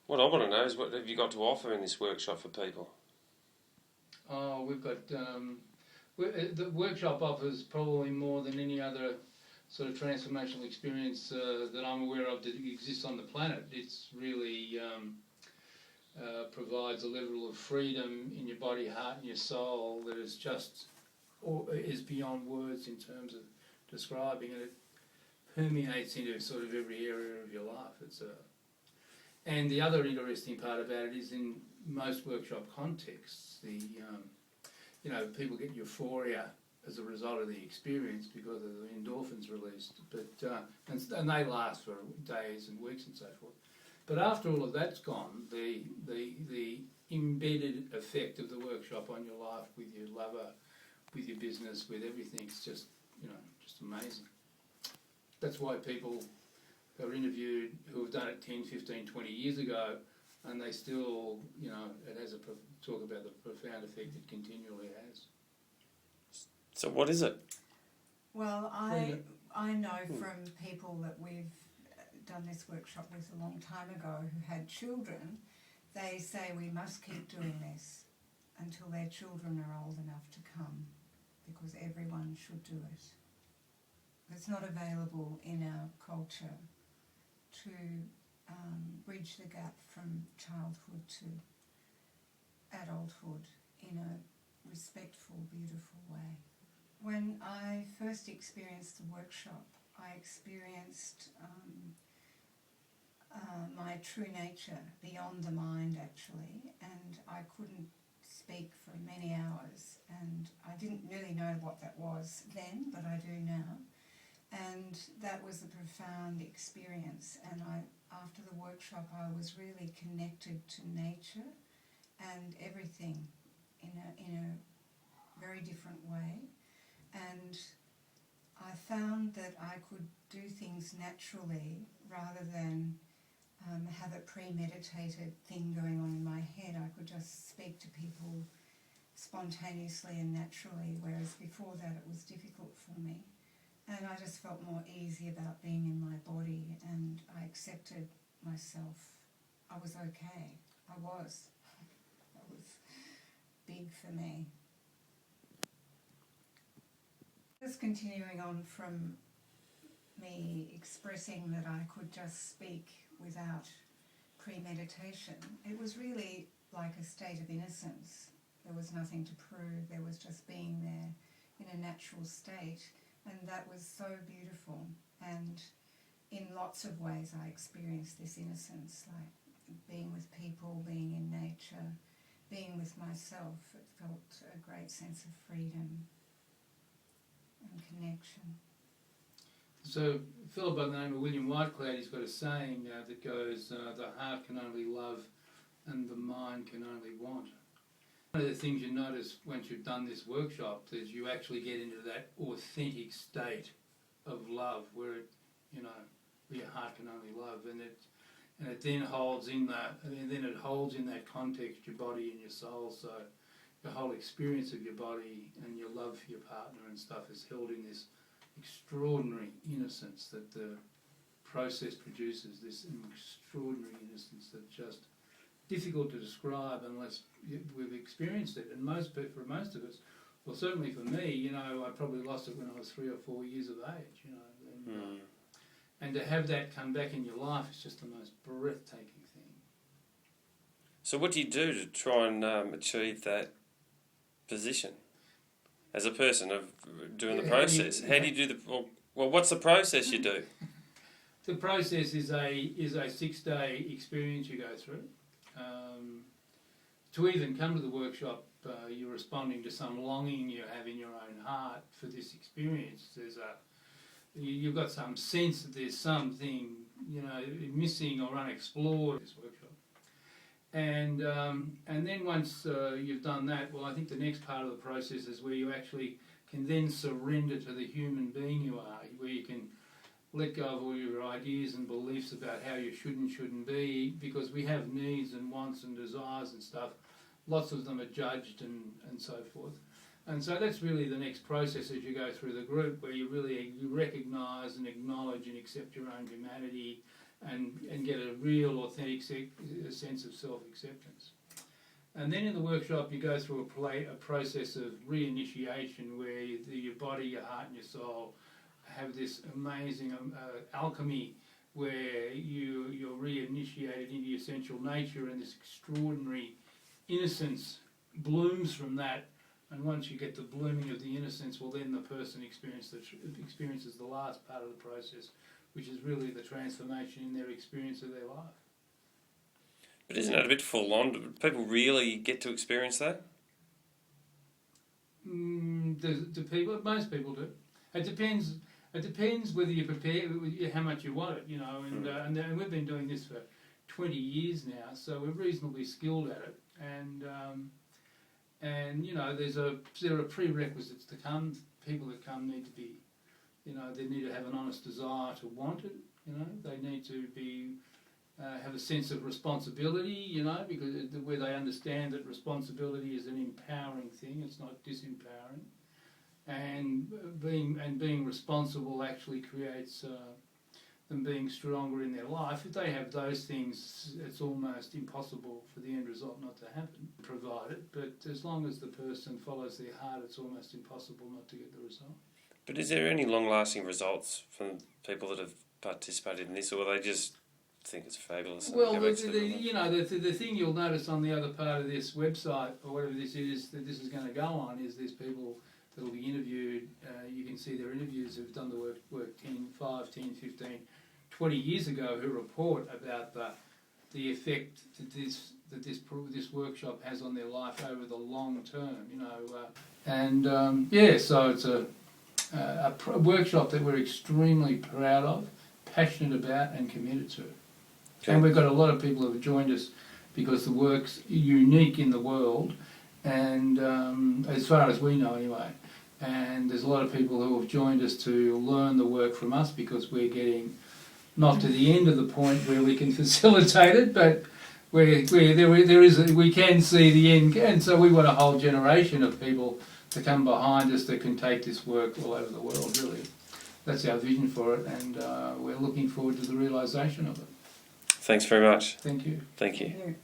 What I want to know is what have you got to offer in this workshop for people? Oh, we've got the workshop offers probably more than any other sort of transformational experience that I'm aware of that exists on the planet. It's really provides a level of freedom in your body, heart, and your soul that is just or is beyond words in terms of describing, and it permeates into sort of every area of your life. And the other interesting part about it is in most workshop contexts, people get euphoria as a result of the experience because of the endorphins released, but and they last for days and weeks and so forth. But after all of that's gone, the embedded effect of the workshop on your life, with your lover, with your business, with everything, it's just just amazing. That's why people are interviewed who have done it 10, 15, 20 years ago, and they still, it has talk about the profound effect it continually has. So what is it? Well, I know from people that we've done this workshop with a long time ago who had children, they say we must keep doing this until their children are old enough to come, because everyone should do it. It's not available in our culture to bridge the gap from childhood to adulthood in a respectful, beautiful way. When I first experienced the workshop, I experienced my true nature beyond the mind, actually, and I couldn't speak for many hours, and I didn't really know what that was then, but I do now. And that was a profound experience, and after the workshop I was really connected to nature and everything in a very different way, and I found that I could do things naturally rather than have a premeditated thing going on in my head. I could just speak to people spontaneously and naturally, whereas before that it was difficult for me. And I just felt more easy about being in my body, and I accepted myself. I was okay. I was. That was big for me. Just continuing on from me expressing that I could just speak without premeditation, it was really like a state of innocence. There was nothing to prove. There was just being there in a natural state. And that was so beautiful, and in lots of ways I experienced this innocence, like being with people, being in nature, being with myself. It felt a great sense of freedom and connection. So a fellow by the name of William Whitecloud, he's got a saying that goes, the heart can only love and the mind can only want. One of the things you notice once you've done this workshop is you actually get into that authentic state of love where your heart can only love, and it then holds in that, and then it holds in that context your body and your soul. So the whole experience of your body and your love for your partner and stuff is held in this extraordinary innocence that the process produces. This extraordinary innocence that just difficult to describe unless we've experienced it. And for most of us, well, certainly for me, I probably lost it when I was 3 or 4 years of age. And to have that come back in your life is just the most breathtaking thing. So what do you do to try and achieve that position as a person of doing the process? How do you do well, what's the process you do? The process is a 6-day experience you go through. To even come to the workshop, you're responding to some longing you have in your own heart for this experience. You've got some sense that there's something missing or unexplored in this workshop. And then once you've done that, well, I think the next part of the process is where you actually can then surrender to the human being you are, where you can let go of all your ideas and beliefs about how you should and shouldn't be, because we have needs and wants and desires and stuff. Lots of them are judged and so forth. And so that's really the next process as you go through the group, where you recognise and acknowledge and accept your own humanity and get a real authentic sense of self-acceptance. And then in the workshop you go through a process of reinitiation where your body, your heart and your soul have this amazing alchemy where you're reinitiated into your essential nature, and this extraordinary innocence blooms from that. And once you get the blooming of the innocence, well, then the person experiences the last part of the process, which is really the transformation in their experience of their life. But isn't it a bit full on? Do people really get to experience that? Most people do. It depends. It depends whether you're prepared, how much you want it, you know. And we've been doing this for 20 years now, so we're reasonably skilled at it. And you know, there are prerequisites to come. People that come need to be, you know, they need to have an honest desire to want it. You know, they need to be have a sense of responsibility. You know, because where they understand that responsibility is an empowering thing. It's not disempowering. And being responsible actually creates them being stronger in their life. If they have those things, it's almost impossible for the end result not to happen, provided. But as long as the person follows their heart, it's almost impossible not to get the result. But is there any long-lasting results from people that have participated in this, or they just think it's fabulous? Well, the thing you'll notice on the other part of this website, or whatever this is, that this is going to go on, is there's people that will be interviewed. You can see their interviews who've done the work 5, 10, 15, 20 years ago, who report about the effect that this workshop has on their life over the long term. You know, so it's a workshop that we're extremely proud of, passionate about, and committed to. Okay. And we've got a lot of people who have joined us because the work's unique in the world, and as far as we know anyway. And there's a lot of people who have joined us to learn the work from us because we're getting not to the end of the point where we can facilitate it, but we can see the end. And so we want a whole generation of people to come behind us that can take this work all over the world, really. That's our vision for it, and we're looking forward to the realisation of it. Thanks very much. Thank you. Thank you.